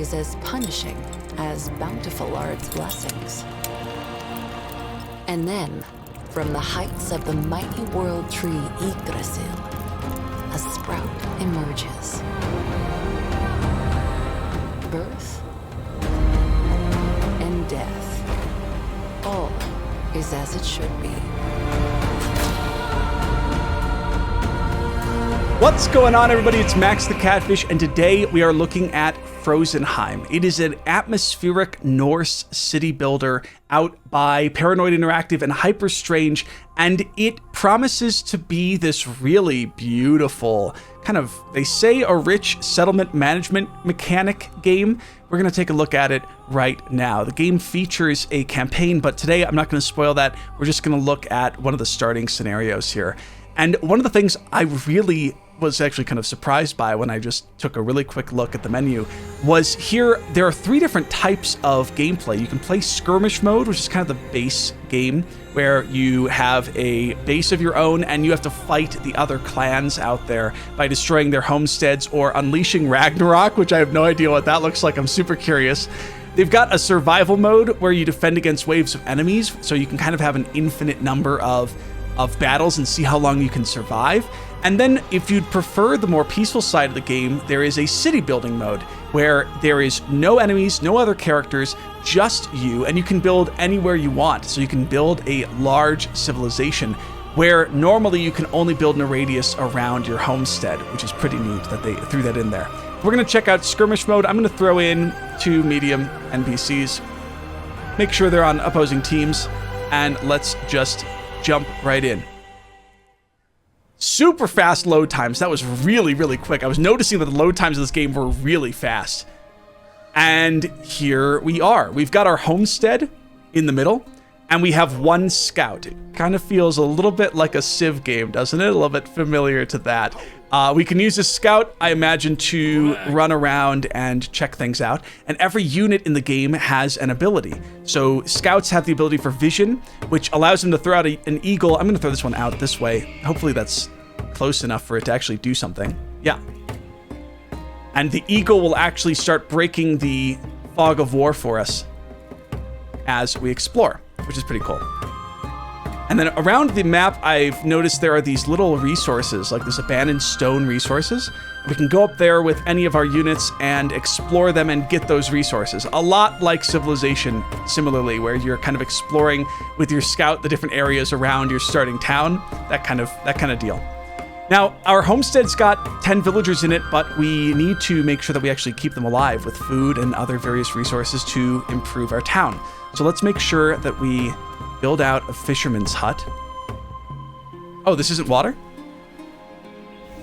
always as punishing as bountiful are its blessings. And then, from the heights of the mighty world tree Yggdrasil, a sprout emerges. Birth and death, all is as it should be. What's going on, everybody? It's MaxTheCatfish, and today we are looking at Frozenheim. It is an atmospheric Norse city builder out by Paranoid Interactive and Hyperstrange, and it promises to be this really beautiful, kind of, they say, a rich settlement management mechanic game. We're going to take a look at it right now. The game features a campaign, but today I'm not going to spoil that. We're just going to look at one of the starting scenarios here. And one of the things I really was actually kind of surprised by when I just took a really quick look at the menu was here there are 3 different types of gameplay. You can play Skirmish Mode, which is kind of the base game, where you have a base of your own and you have to fight the other clans out there by destroying their homesteads or unleashing Ragnarok, which I have no idea what that looks like. I'm super curious. They've got a survival mode where you defend against waves of enemies, so you can kind of have an infinite number of battles and see how long you can survive. And then if you'd prefer the more peaceful side of the game, there is a city building mode where there is no enemies, no other characters, just you, and you can build anywhere you want. So you can build a large civilization where normally you can only build in a radius around your homestead, which is pretty neat that they threw that in there. We're gonna check out Skirmish Mode. I'm gonna throw in 2 medium NPCs, make sure they're on opposing teams, and let's just jump right in. Super fast load times. That was really, really quick. I was noticing that the load times of this game were really fast. And here we are. We've got our homestead in the middle, and we have 1 scout. It kind of feels a little bit like a Civ game, doesn't it? A little bit familiar to that. We can use this scout, I imagine, to run around and check things out. And every unit in the game has an ability. So scouts have the ability for vision, which allows them to throw out an eagle. I'm going to throw this one out this way. Hopefully that's close enough for it to actually do something. Yeah. And the eagle will actually start breaking the fog of war for us as we explore, which is pretty cool. And then around the map, I've noticed there are these little resources, like this abandoned stone resources. We can go up there with any of our units and explore them and get those resources. A lot like Civilization, similarly, where you're kind of exploring with your scout the different areas around your starting town, that kind of deal. Now, our homestead's got 10 villagers in it, but we need to make sure that we actually keep them alive with food and other various resources to improve our town. So let's make sure that we build out a fisherman's hut. Oh, this isn't water?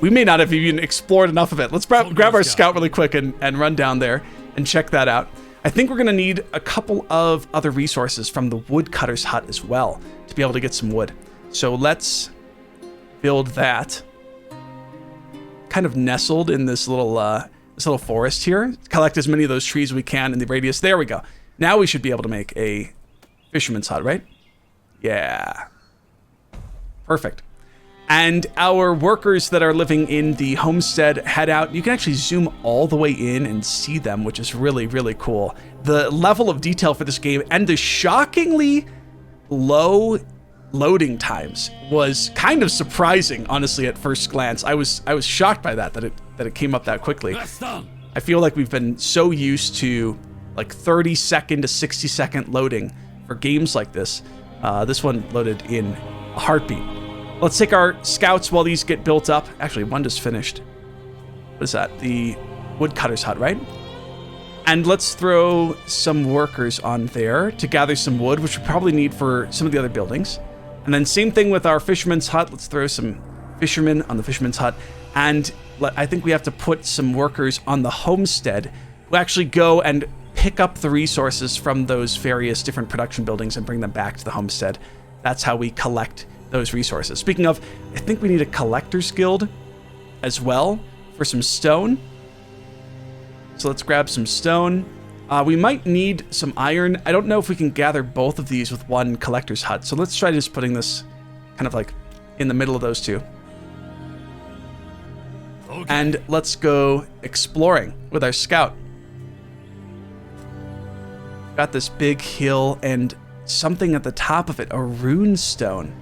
We may not have even explored enough of it. Let's grab our scout really quick and run down there and check that out. I think we're gonna need a couple of other resources from the woodcutter's hut as well to be able to get some wood. So let's build that. Kind of nestled in this little forest here. Collect as many of those trees as we can in the radius. There we go. Now we should be able to make a fisherman's hut, right? Yeah. Perfect. And our workers that are living in the homestead head out. You can actually zoom all the way in and see them, which is really, really cool. The level of detail for this game and the shockingly low loading times was kind of surprising, honestly, at first glance. I was shocked by that it came up that quickly. I feel like we've been so used to like 30-second to 60-second loading for games like this. This one loaded in a heartbeat. Let's take our scouts while these get built up. Actually, one just finished. What is that? The woodcutter's hut, right? And let's throw some workers on there to gather some wood, which we probably need for some of the other buildings. And then same thing with our fisherman's hut. Let's throw some fishermen on the fisherman's hut. And I think we have to put some workers on the homestead who actually go and pick up the resources from those various different production buildings and bring them back to the homestead. That's how we collect those resources. Speaking of, I think we need a collector's guild as well for some stone. So let's grab some stone. We might need some iron. I don't know if we can gather both of these with one collector's hut. So let's try just putting this kind of like in the middle of those two. Okay. And let's go exploring with our scout. Got this big hill and something at the top of it, a rune stone.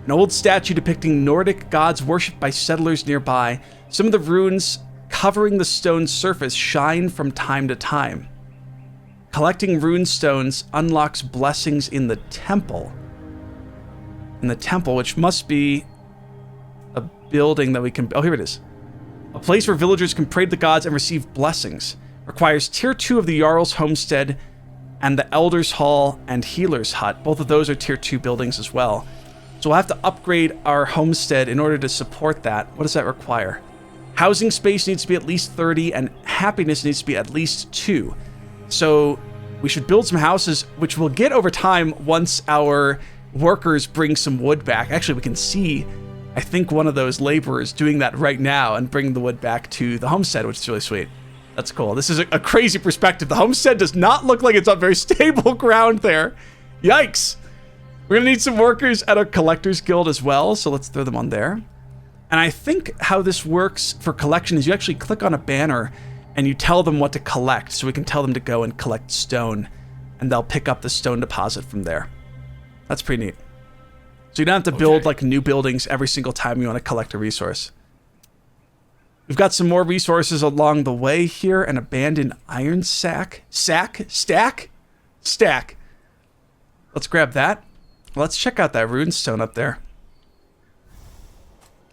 An old statue depicting Nordic gods worshipped by settlers nearby. Some of the runes covering the stone's surface shine from time to time. Collecting rune stones unlocks blessings in the temple. In the temple, which must be a building that we can... Oh, here it is. A place where villagers can pray to the gods and receive blessings. Requires tier 2 of the Jarl's homestead and the Elder's Hall and Healer's Hut. Both of those are tier 2 buildings as well. So we'll have to upgrade our homestead in order to support that. What does that require? Housing space needs to be at least 30 and happiness needs to be at least 2. So we should build some houses, which we'll get over time once our workers bring some wood back. Actually, we can see, I think, one of those laborers doing that right now and bring the wood back to the homestead, which is really sweet. That's cool. This is a crazy perspective. The homestead does not look like it's on very stable ground there. Yikes. We're going to need some workers at our collector's guild as well, so let's throw them on there. And I think how this works for collection is you actually click on a banner and you tell them what to collect, so we can tell them to go and collect stone, and they'll pick up the stone deposit from there. That's pretty neat. So you don't have to build like new buildings every single time you want to collect a resource. We've got some more resources along the way here. An abandoned iron stack. Let's grab that. Let's check out that rune stone up there.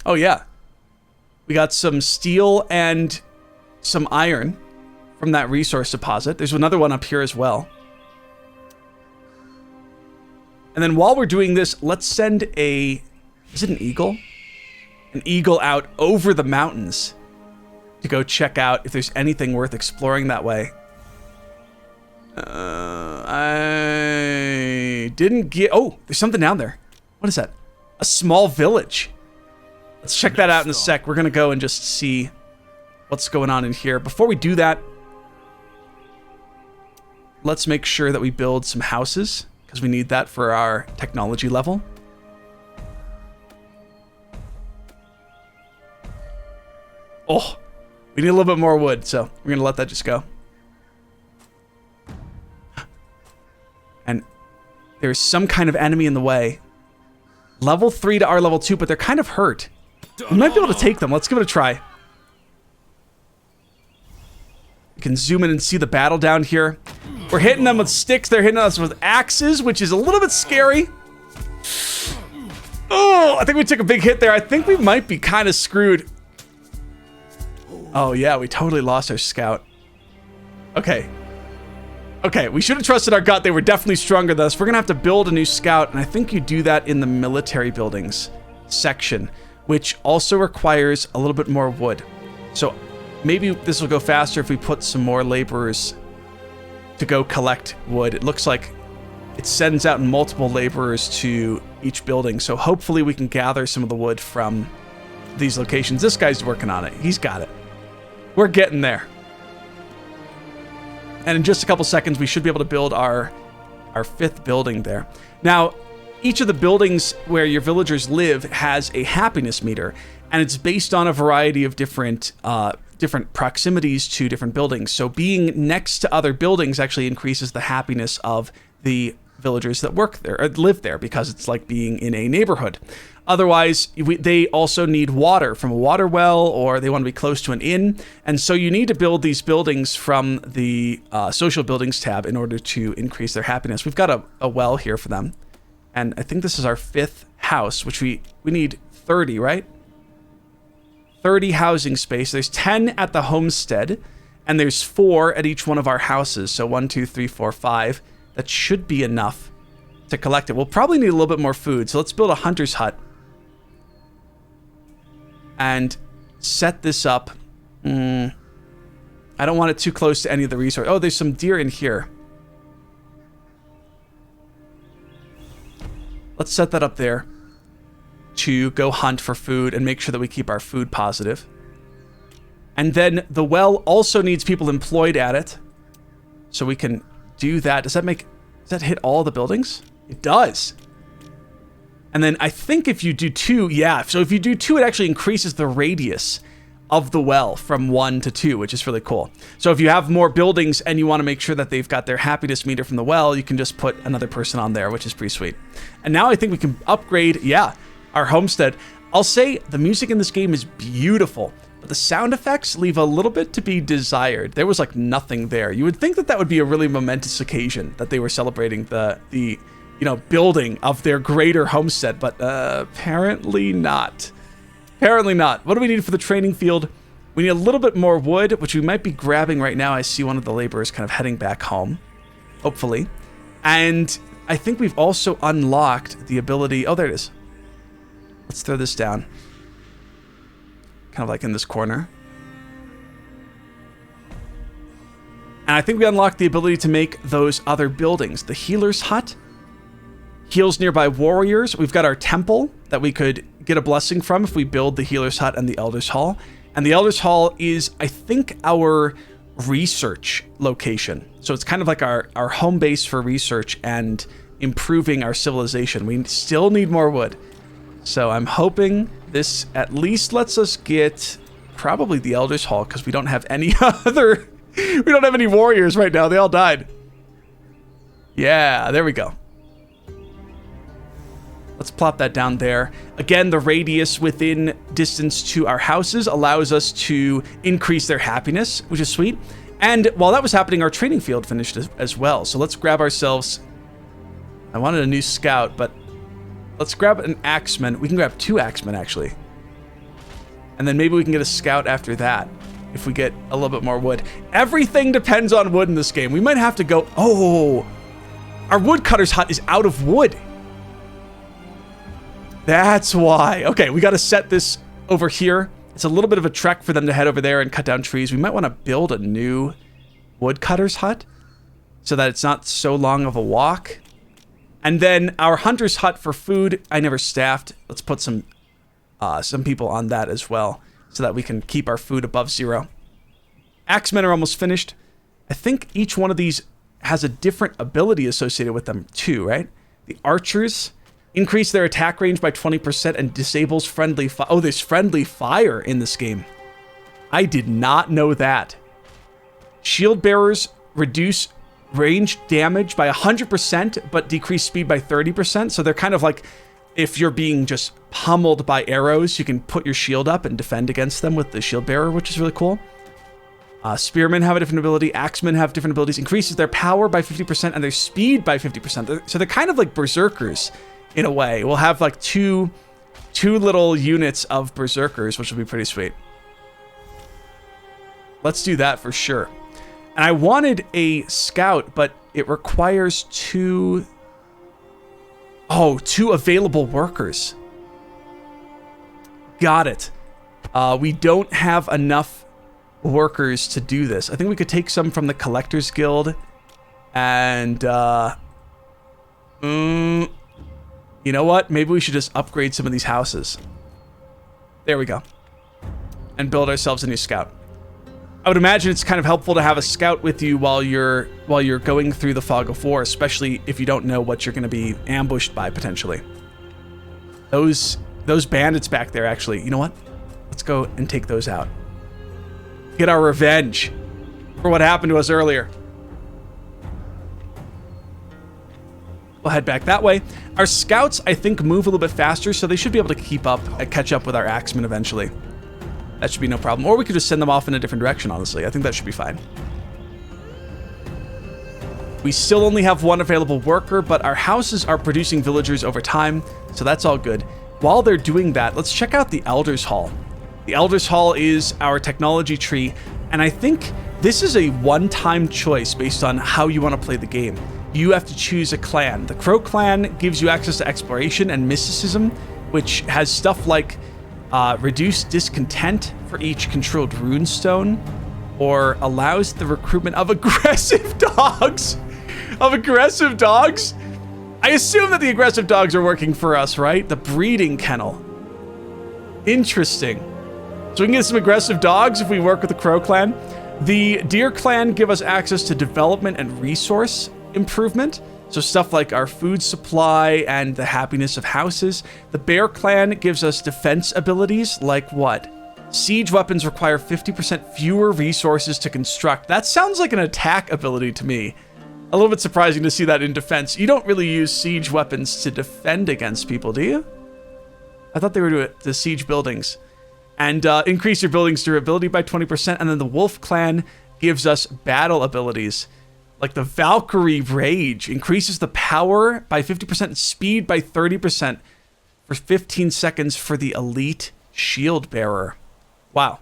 Oh yeah. We got some steel and some iron from that resource deposit. There's another one up here as well. And then while we're doing this, let's send a... Is it an eagle? An eagle out over the mountains to go check out if there's anything worth exploring that way. I didn't get... Oh, there's something down there. What is that? A small village. Let's check that out in a sec. We're going to go and just see what's going on in here. Before we do that, let's make sure that we build some houses, because we need that for our technology level. Oh, we need a little bit more wood, so we're going to let that just go. And there's some kind of enemy in the way. Level 3 to our level 2, but they're kind of hurt. We might be able to take them. Let's give it a try. You can zoom in and see the battle down here. We're hitting them with sticks. They're hitting us with axes, which is a little bit scary. Oh, I think we took a big hit there. I think we might be kind of screwed. Oh, yeah, we totally lost our scout. Okay. Okay, we should have trusted our gut. They were definitely stronger than us. We're going to have to build a new scout, and I think you do that in the military buildings section, which also requires a little bit more wood. So maybe this will go faster if we put some more laborers to go collect wood. It looks like it sends out multiple laborers to each building, so hopefully we can gather some of the wood from these locations. This guy's working on it. He's got it. We're getting there. And in just a couple seconds, we should be able to build our 5th building there. Now, each of the buildings where your villagers live has a happiness meter, and it's based on a variety of different proximities to different buildings. So being next to other buildings actually increases the happiness of the villagers that work there or live there, because it's like being in a neighborhood. Otherwise, they also need water from a water well, or they want to be close to an inn. And so you need to build these buildings from the social buildings tab in order to increase their happiness. We've got a well here for them. And I think this is our 5th house, which we need 30, right? 30 housing space. There's 10 at the homestead, and there's 4 at each one of our houses. So 1, 2, 3, 4, 5. That should be enough to collect it. We'll probably need a little bit more food. So let's build a hunter's hut and set this up. I don't want it too close to any of the resources. Oh, there's some deer in here. Let's set that up there to go hunt for food and make sure that we keep our food positive. And then the well also needs people employed at it, so we can do that. Does that hit all the buildings? It does. And then I think if you do 2, yeah. So if you do 2, it actually increases the radius of the well from 1 to 2, which is really cool. So if you have more buildings and you want to make sure that they've got their happiness meter from the well, you can just put another person on there, which is pretty sweet. And now I think we can upgrade, our homestead. I'll say the music in this game is beautiful, but the sound effects leave a little bit to be desired. There was like nothing there. You would think that that would be a really momentous occasion, that they were celebrating the building of their greater homestead, but apparently not. Apparently not. What do we need for the training field? We need a little bit more wood, which we might be grabbing right now. I see one of the laborers kind of heading back home, hopefully. And I think we've also unlocked the ability... Oh, there it is. Let's throw this down. Kind of like in this corner. And I think we unlocked the ability to make those other buildings. The healer's hut heals nearby warriors. We've got our temple that we could get a blessing from if we build the healer's hut and the elder's hall. And the elder's hall is, I think, our research location. So it's kind of like our home base for research and improving our civilization. We still need more wood. So I'm hoping this at least lets us get probably the elder's hall, because we don't have any other... we don't have any warriors right now. They all died. Yeah, there we go. Let's plop that down there. Again, the radius within distance to our houses allows us to increase their happiness, which is sweet. And while that was happening, our training field finished as well. So let's grab ourselves... I wanted a new scout, but let's grab an axeman. We can grab 2 axemen, actually. And then maybe we can get a scout after that if we get a little bit more wood. Everything depends on wood in this game. We might have to go... Oh! Our woodcutter's hut is out of wood. That's why. Okay, we got to set this over here. It's a little bit of a trek for them to head over there and cut down trees. We might want to build a new woodcutter's hut so that it's not so long of a walk. And then our hunter's hut for food, I never staffed. Let's put some people on that as well so that we can keep our food above 0. Axemen are almost finished. I think each one of these has a different ability associated with them too, right? The archers... increase their attack range by 20% and disables friendly fire. Oh, there's friendly fire in this game. I did not know that. Shield bearers reduce range damage by 100%, but decrease speed by 30%. So they're kind of like, if you're being just pummeled by arrows, you can put your shield up and defend against them with the shield bearer, which is really cool. Spearmen have a different ability. Axemen have different abilities. Increases their power by 50% and their speed by 50%. So they're kind of like berserkers. In a way, we'll have like two little units of berserkers, which will be pretty sweet. Let's do that for sure. And I wanted a scout, but it requires 2 available workers. Got it. We don't have enough workers to do this. I think we could take some from the Collectors Guild and you know what? Maybe we should just upgrade some of these houses. There we go. And build ourselves a new scout. I would imagine it's kind of helpful to have a scout with you while you're going through the fog of war, especially if you don't know what you're going to be ambushed by potentially. Those bandits back there, actually. You know what? Let's go and take those out. Get our revenge for what happened to us earlier. We'll head back that way. Our scouts, I think, move a little bit faster, so they should be able to catch up with our axemen eventually. That should be no problem. Or we could just send them off in a different direction, honestly. I think that should be fine. We still only have 1 available worker, but our houses are producing villagers over time, so that's all good. While they're doing that, let's check out the Elder's Hall. The Elder's Hall is our technology tree, and I think this is a one-time choice based on how you want to play the game. You have to choose a clan. The Crow clan gives you access to exploration and mysticism, which has stuff like reduced discontent for each controlled runestone, or allows the recruitment of aggressive dogs. I assume that the aggressive dogs are working for us, right? The breeding kennel. Interesting. So we can get some aggressive dogs if we work with the Crow clan. The Deer clan give us access to development and resource improvement, so stuff like our food supply and the happiness of houses. The Bear clan gives us defense abilities like what? Siege weapons require 50% fewer resources to construct. That sounds like an attack ability to me. A little bit surprising to see that in defense. You don't really use siege weapons to defend against people, do you? I thought they were to siege buildings. And increase your building's durability by 20%. And then the Wolf Clan gives us battle abilities. Like the Valkyrie Rage increases the power by 50% and speed by 30% for 15 seconds for the Elite Shield Bearer. Wow.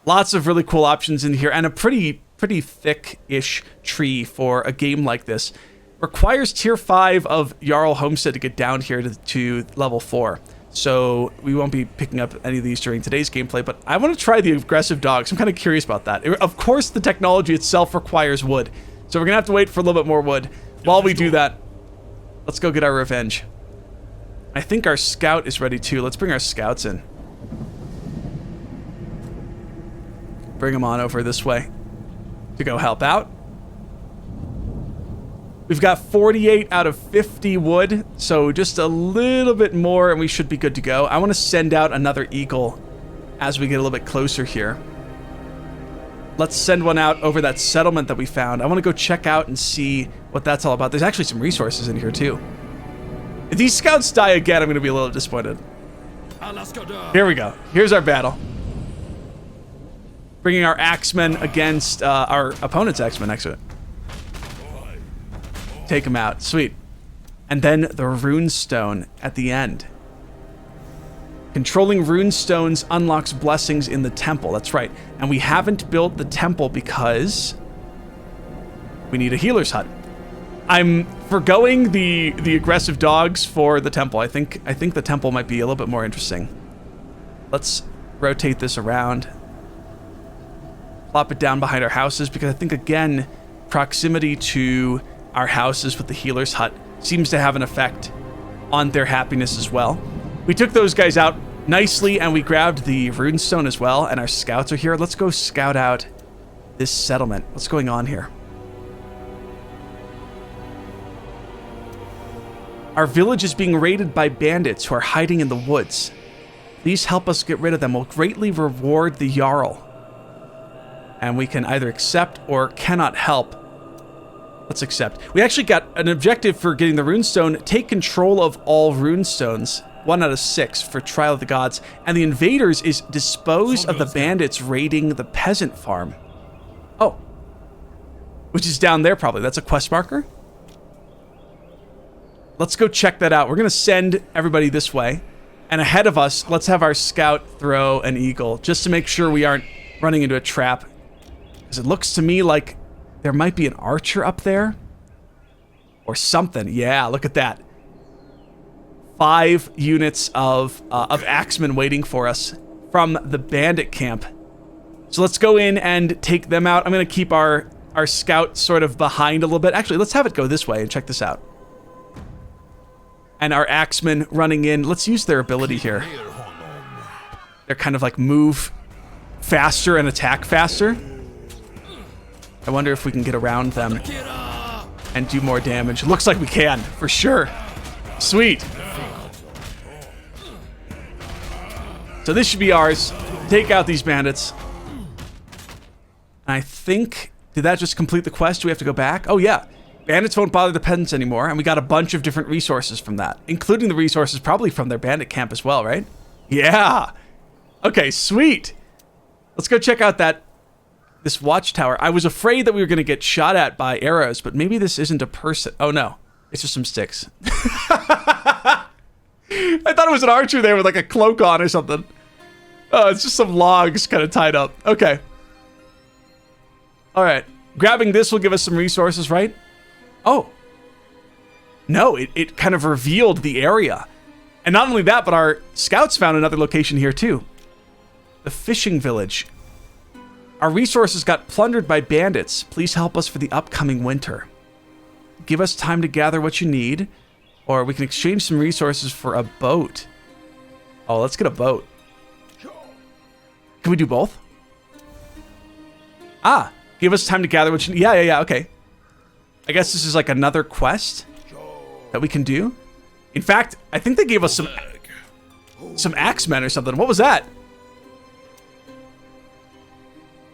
Lots of really cool options in here, and a pretty thick-ish tree for a game like this. Requires tier 5 of Jarl Homestead to get down here to level 4. So we won't be picking up any of these during today's gameplay, but I want to try the aggressive dogs. I'm kind of curious about that. Of course, the technology itself requires wood, so we're going to have to wait for a little bit more wood. While we do that, let's go get our revenge. I think our scout is ready too. Let's bring our scouts in. Bring them on over this way to go help out. We've got 48 out of 50 wood, so just a little bit more and we should be good to go. I want to send out another eagle as we get a little bit closer here. Let's send one out over that settlement that we found. I want to go check out and see what that's all about. There's actually some resources in here too. If these scouts die again, I'm going to be a little disappointed. Here we go. Here's our battle. Bringing our axemen against our opponent's axemen next to it. Take them out. Sweet. And then the rune stone at the end. Controlling rune stones unlocks blessings in the temple. That's right. And we haven't built the temple because we need a healer's hut. I'm forgoing the aggressive dogs for the temple. I think the temple might be a little bit more interesting. Let's rotate this around. Plop it down behind our houses because I think, again, proximity to our houses with the healer's hut seems to have an effect on their happiness as well. We took those guys out nicely and we grabbed the runestone as well, and our scouts are here. Let's go scout out this settlement. What's going on here? Our village is being raided by bandits who are hiding in the woods. Please help us get rid of them. We'll greatly reward the Jarl. And we can either accept or cannot help. Let's accept. We actually got an objective for getting the runestone. Take control of all runestones. 1 out of 6 for Trial of the Gods. And the invaders is dispose of the bandits raiding the peasant farm. Oh. Which is down there probably. That's a quest marker. Let's go check that out. We're going to send everybody this way. And ahead of us, let's have our scout throw an eagle just to make sure we aren't running into a trap. Because it looks to me like there might be an archer up there. Or something. Yeah, look at that. 5 units of axemen waiting for us from the bandit camp. So let's go in and take them out. I'm going to keep our scout sort of behind a little bit. Actually, let's have it go this way and check this out. And our axemen running in. Let's use their ability here. They're kind of like move faster and attack faster. I wonder if we can get around them and do more damage. Looks like we can, for sure. Sweet. So this should be ours. Take out these bandits. I think, did that just complete the quest? Do we have to go back? Oh yeah. Bandits won't bother the peasants anymore, and we got a bunch of different resources from that, including the resources probably from their bandit camp as well, right? Yeah. Okay, sweet. Let's go check out this watchtower. I was afraid that we were going to get shot at by arrows, but maybe this isn't a person. Oh no, it's just some sticks. I thought it was an archer there with like a cloak on or something. Oh, it's just some logs kind of tied up. Okay. All right. Grabbing this will give us some resources, right? Oh. No, it kind of revealed the area. And not only that, but our scouts found another location here too. The fishing village. Our resources got plundered by bandits. Please help us for the upcoming winter. Give us time to gather what you need, or we can exchange some resources for a boat. Oh, let's get a boat. Can we do both? Ah, give us time to gather what you need. Yeah, okay. I guess this is like another quest that we can do. In fact, I think they gave us some axemen or something. What was that?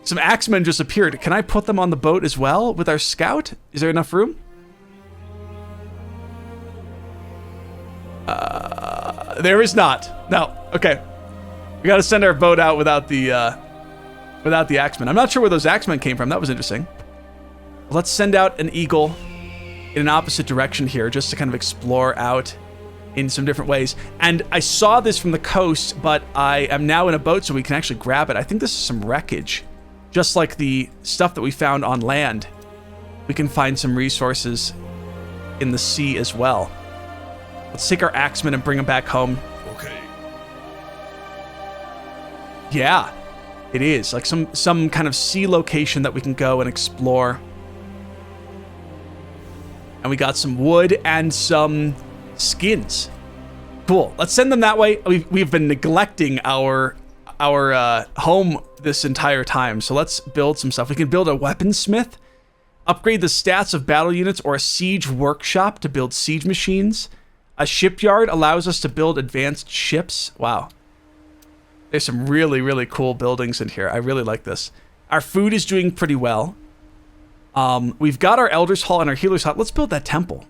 Some axemen just appeared. Can I put them on the boat as well with our scout? Is there enough room? There is not. No. Okay. We got to send our boat out without the axemen. I'm not sure where those axemen came from. That was interesting. Let's send out an eagle in an opposite direction here just to kind of explore out in some different ways. And I saw this from the coast, but I am now in a boat so we can actually grab it. I think this is some wreckage. Just like the stuff that we found on land, we can find some resources in the sea as well. Let's take our axemen and bring them back home. Okay. Yeah, it is. Like some kind of sea location that we can go and explore. And we got some wood and some skins. Cool. Let's send them that way. We've been neglecting our home this entire time. So let's build some stuff. We can build a weaponsmith, upgrade the stats of battle units, or a siege workshop to build siege machines. A shipyard allows us to build advanced ships. Wow. There's some really, really cool buildings in here. I really like this. Our food is doing pretty well. We've got our Elder's Hall and our Healer's Hut. Let's build that temple.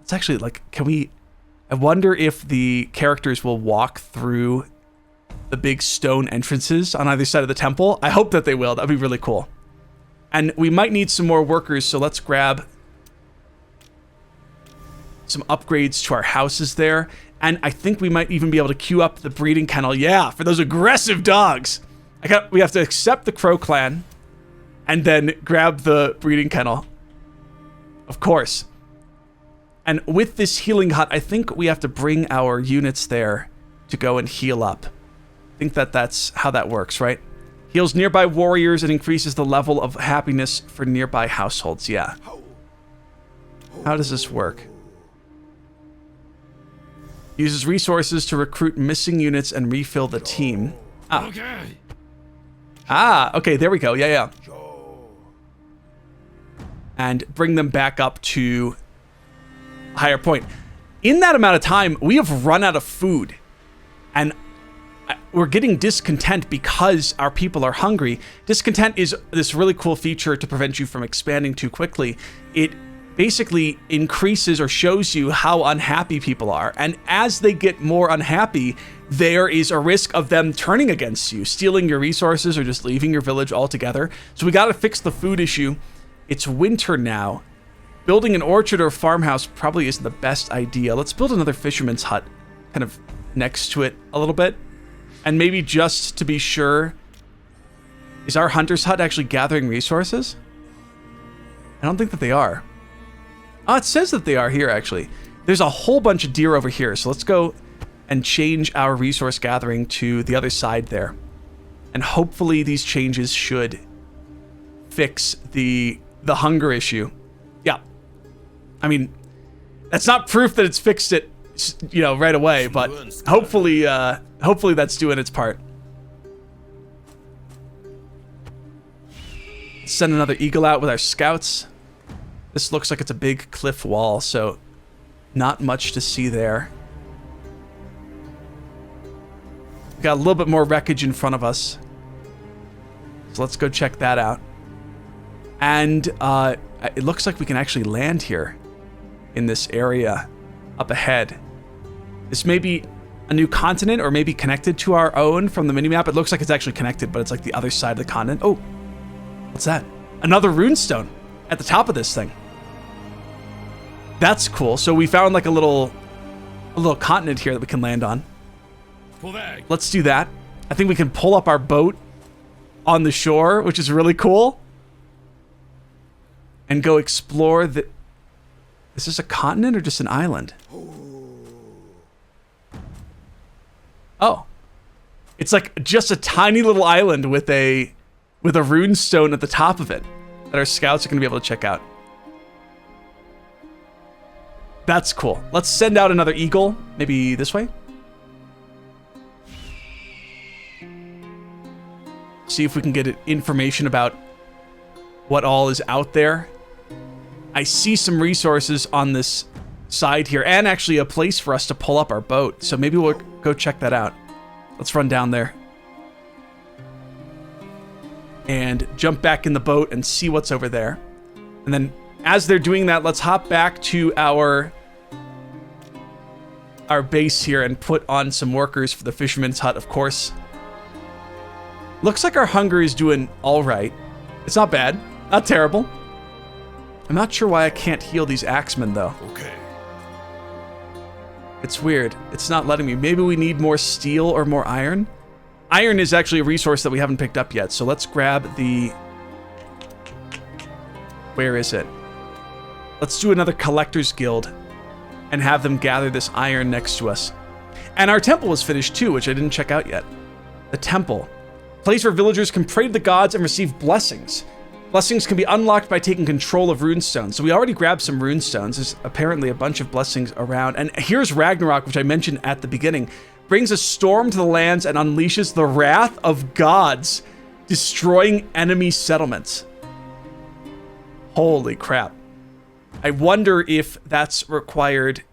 It's actually like, I wonder if the characters will walk through the big stone entrances on either side of the temple. I hope that they will. That'd be really cool. And we might need some more workers, so let's grab some upgrades to our houses there. And I think we might even be able to queue up the breeding kennel. Yeah, for those aggressive dogs. We have to accept the Crow clan and then grab the breeding kennel. Of course. And with this healing hut, I think we have to bring our units there to go and heal up. I think that's how that works, right? Heals nearby warriors and increases the level of happiness for nearby households. Yeah. How does this work? Uses resources to recruit missing units and refill the team. Okay, there we go. Yeah. And bring them back up to a higher point. In that amount of time, we have run out of food. And we're getting discontent because our people are hungry. Discontent is this really cool feature to prevent you from expanding too quickly. It basically increases or shows you how unhappy people are. And as they get more unhappy, there is a risk of them turning against you, stealing your resources, or just leaving your village altogether. So we got to fix the food issue. It's winter now. Building an orchard or farmhouse probably isn't the best idea. Let's build another fisherman's hut kind of next to it a little bit. And maybe just to be sure, is our hunter's hut actually gathering resources? I don't think that they are. Oh, it says that they are here, actually. There's a whole bunch of deer over here, so let's go and change our resource gathering to the other side there. And hopefully these changes should fix the hunger issue. Yeah. I mean, that's not proof that it's fixed it, right away, but hopefully that's doing its part. Send another eagle out with our scouts. This looks like it's a big cliff wall, so not much to see there. We've got a little bit more wreckage in front of us. So let's go check that out. And it looks like we can actually land here in this area up ahead. This may be a new continent or maybe connected to our own from the minimap. It looks like it's actually connected, but it's like the other side of the continent. Oh, what's that? Another runestone at the top of this thing. That's cool. So we found like a little continent here that we can land on. Let's do that. I think we can pull up our boat on the shore, which is really cool. And go explore the... Is this a continent or just an island? Oh. It's like just a tiny little island with a runestone at the top of it that our scouts are going to be able to check out. That's cool. Let's send out another eagle. Maybe this way? See if we can get information about what all is out there. I see some resources on this side here, and actually a place for us to pull up our boat. So maybe we'll go check that out. Let's run down there. And jump back in the boat and see what's over there. And then as they're doing that, let's hop back to our base here and put on some workers for the fisherman's hut, of course. Looks like our hunger is doing all right. It's not bad. Not terrible. I'm not sure why I can't heal these axemen, though. Okay. It's weird. It's not letting me. Maybe we need more steel or more iron. Iron is actually a resource that we haven't picked up yet, so let's grab the... Where is it? Let's do another collector's guild and have them gather this iron next to us. And our temple was finished too, which I didn't check out yet. The temple. Place where villagers can pray to the gods and receive blessings. Blessings can be unlocked by taking control of runestones. So we already grabbed some runestones. There's apparently a bunch of blessings around. And here's Ragnarok, which I mentioned at the beginning. Brings a storm to the lands and unleashes the wrath of gods, destroying enemy settlements. Holy crap. I wonder if that's required,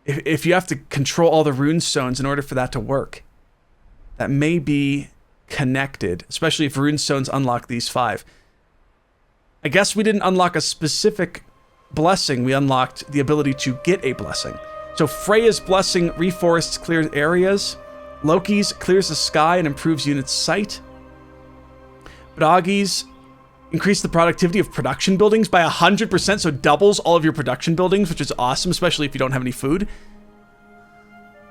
if you have to control all the runestones in order for that to work. That may be connected, especially if runestones unlock these 5. I guess we didn't unlock a specific blessing, we unlocked the ability to get a blessing. So Freya's blessing reforests clear areas. Loki's clears the sky and improves units' sight. Bragi's increase the productivity of production buildings by 100%, so doubles all of your production buildings, which is awesome, especially if you don't have any food.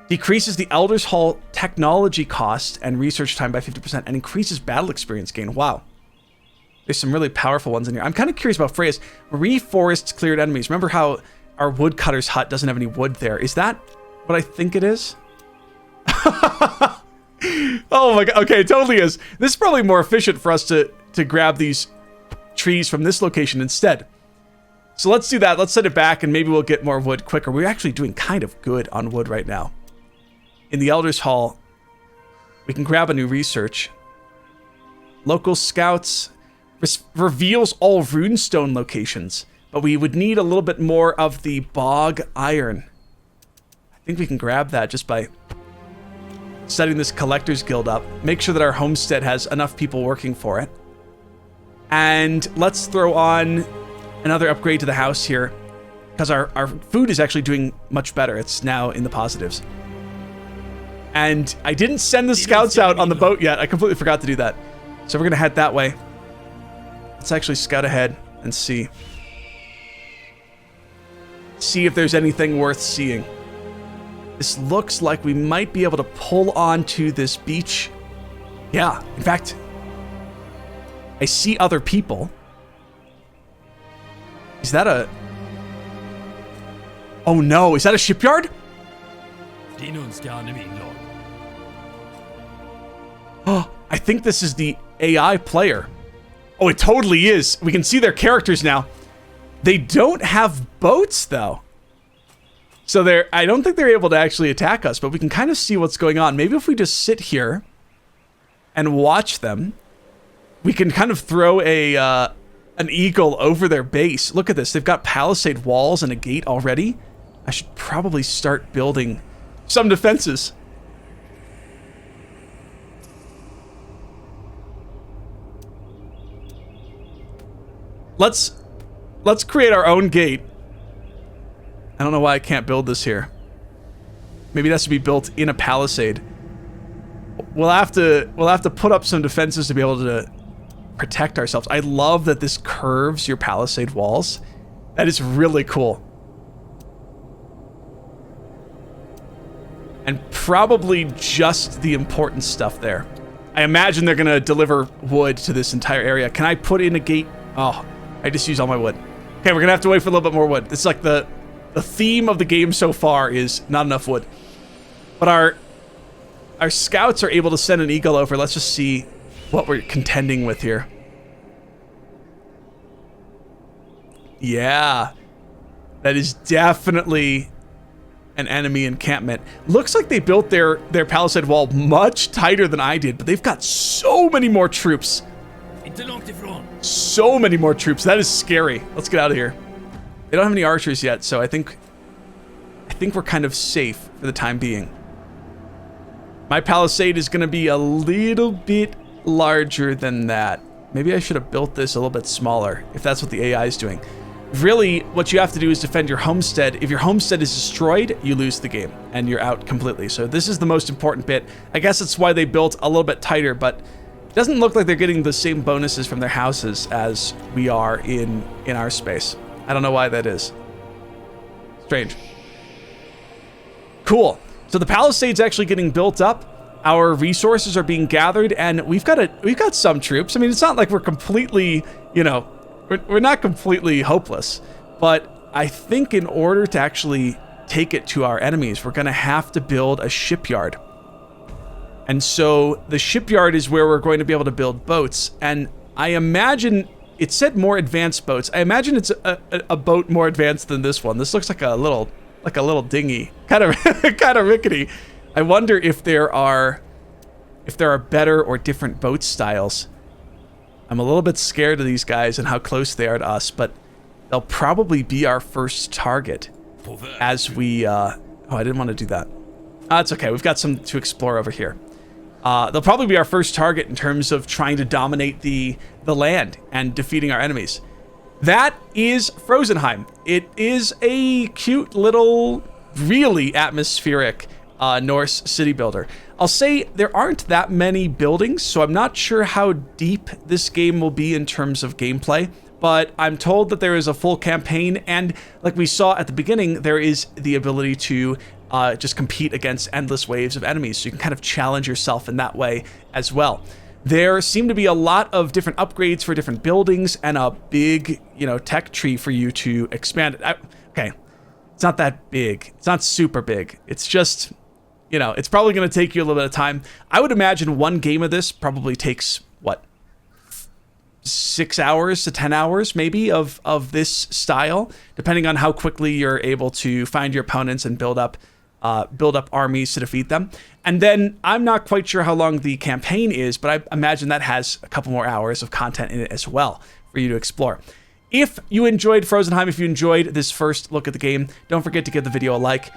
Decreases the Elder's Hall technology cost and research time by 50%, and increases battle experience gain. Wow. There's some really powerful ones in here. I'm kind of curious about Freya's. Reforests cleared enemies. Remember how our woodcutter's hut doesn't have any wood there? Is that what I think it is? Oh my god. Okay, it totally is. This is probably more efficient for us to grab these trees from this location instead. So let's do that. Let's set it back and maybe we'll get more wood quicker. We're actually doing kind of good on wood right now. In the Elder's Hall, we can grab a new research. Local scouts reveals all runestone locations, but we would need a little bit more of the bog iron. I think we can grab that just by setting this collector's guild up. Make sure that our homestead has enough people working for it. And let's throw on another upgrade to the house here, because our food is actually doing much better. It's now in the positives. And I didn't send the scouts out on the boat yet. I completely forgot to do that. So we're going to head that way. Let's actually scout ahead and see. See if there's anything worth seeing. This looks like we might be able to pull onto this beach. Yeah, in fact, I see other people. Is that a... Oh no, is that a shipyard? Oh, I think this is the AI player. Oh, it totally is. We can see their characters now. They don't have boats, though. So I don't think they're able to actually attack us, but we can kind of see what's going on. Maybe if we just sit here and watch them, we can kind of throw an eagle over their base. Look at this. They've got palisade walls and a gate already. I should probably start building some defenses. Let's create our own gate. I don't know why I can't build this here. Maybe it has to be built in a palisade. We'll have to put up some defenses to be able to protect ourselves. I love that this curves your palisade walls. That is really cool. And probably just the important stuff there. I imagine they're gonna deliver wood to this entire area. Can I put in a gate? Oh, I just used all my wood. Okay, we're gonna have to wait for a little bit more wood. It's like the theme of the game so far is not enough wood. But our scouts are able to send an eagle over. Let's just see what we're contending with here. Yeah, that is definitely an enemy encampment. Looks like they built their palisade wall much tighter than I did, but they've got so many more troops. So many more troops. That is scary. Let's get out of here. They don't have any archers yet, so I think we're kind of safe for the time being. My palisade is going to be a little bit larger than that. Maybe I should have built this a little bit smaller, if that's what the AI is doing. Really, what you have to do is defend your homestead. If your homestead is destroyed, you lose the game, and you're out completely. So this is the most important bit. I guess that's why they built a little bit tighter, but it doesn't look like they're getting the same bonuses from their houses as we are in our space. I don't know why that is. Strange. Cool. So the palisade's actually getting built up. Our resources are being gathered, and we've got some troops. I mean, it's not like we're completely, we're not completely hopeless. But I think in order to actually take it to our enemies, we're going to have to build a shipyard. And so the shipyard is where we're going to be able to build boats. And I imagine it said more advanced boats. I imagine it's a boat more advanced than this one. This looks like a little dinghy, kind of rickety. I wonder if there are better or different boat styles. I'm a little bit scared of these guys and how close they are to us, but they'll probably be our first target as we. Oh, I didn't want to do that. It's okay. We've got some to explore over here. They'll probably be our first target in terms of trying to dominate the land and defeating our enemies. That is Frozenheim. It is a cute little, really atmospheric Norse city builder. I'll say there aren't that many buildings, so I'm not sure how deep this game will be in terms of gameplay, but I'm told that there is a full campaign, and like we saw at the beginning, there is the ability to just compete against endless waves of enemies, so you can kind of challenge yourself in that way as well. There seem to be a lot of different upgrades for different buildings and a big, tech tree for you to expand it. Okay, it's not that big. It's not super big. It's just, it's probably going to take you a little bit of time. I would imagine one game of this probably takes, 6 hours to 10 hours maybe of this style, depending on how quickly you're able to find your opponents and build up armies to defeat them. And then I'm not quite sure how long the campaign is, but I imagine that has a couple more hours of content in it as well for you to explore. If you enjoyed Frozenheim, if you enjoyed this first look at the game, don't forget to give the video a like,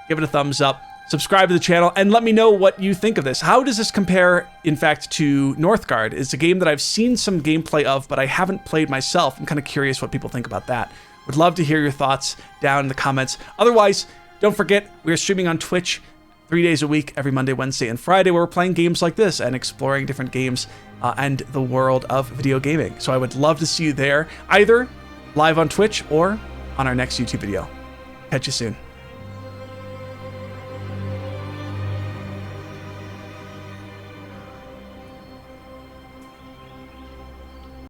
give it a thumbs up, subscribe to the channel, and let me know what you think of this. How does this compare, in fact, to Northgard? It's a game that I've seen some gameplay of, but I haven't played myself. I'm kind of curious what people think about that. Would love to hear your thoughts down in the comments. Otherwise, don't forget, we're streaming on Twitch 3 days a week, every Monday, Wednesday, and Friday, where we're playing games like this and exploring different games and the world of video gaming. So I would love to see you there, either live on Twitch or on our next YouTube video. Catch you soon.